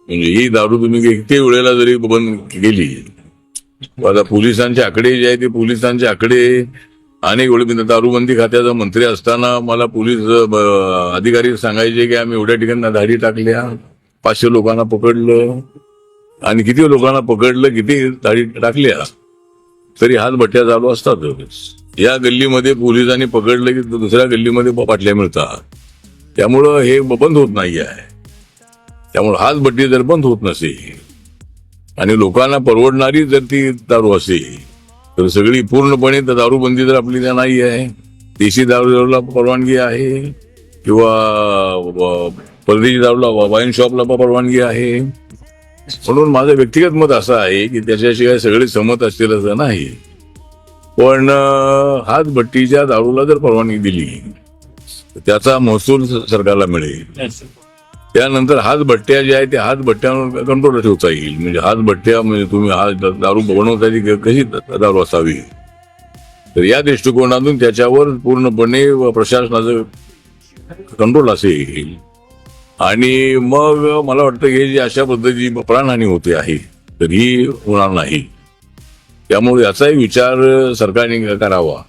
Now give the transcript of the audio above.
म्हणजे ही दारू तुम्ही किती वेळेला जरी बंद केली, आता पोलिसांचे आकडे जे आहे ते पोलिसांचे आकडे अनेक वेळ मी दारूबंदी खात्याचा मंत्री असताना मला पोलीस अधिकारी सांगायचे की आम्ही एवढ्या ठिकाणी धाडी टाकल्या, 500 लोकांना पकडलं, आणि किती लोकांना पकडलं, किती धाडी टाकल्या, तरी हात भट्ट्या चालू असतात. या गल्लीमध्ये पोलिसांनी पकडलं की दुसऱ्या गल्लीमध्ये बाटल्या मिळतात. त्यामुळं हे बंद होत नाही आहे. त्यामुळे हात भट्टी जर बंद होत नसेल आणि लोकांना परवडणारी जर ती दारू असेल तर सगळी पूर्णपणे तर दारूबंदी तर आपली त्या नाही आहे. देशी दारूला परवानगी आहे किंवा परदेशी दारूला वाईन शॉपला परवानगी आहे. म्हणून माझं व्यक्तिगत मत असं आहे की त्याच्याशिवाय सगळे सहमत असतील असं नाही. पण हातभट्टीच्या दारूला जर परवानगी दिली तर त्याचा महसूल सरकारला मिळेल. त्यानंतर हातभट्ट्या ज्या आहेत त्या हातभट्ट्यांवर कंट्रोल ठेवता येईल. म्हणजे हातभट्ट्या म्हणजे तुम्ही दारू बनवता ती कशी दारू असावी, तर या दृष्टिकोनातून त्याच्यावर पूर्णपणे प्रशासनाचं कंट्रोल असेल. आणि मग मला वाटतं हे जे अशा पद्धतीची प्राणहानी होते आहे तर ही होणार नाही. त्यामुळे याचाही विचार सरकारने करावा.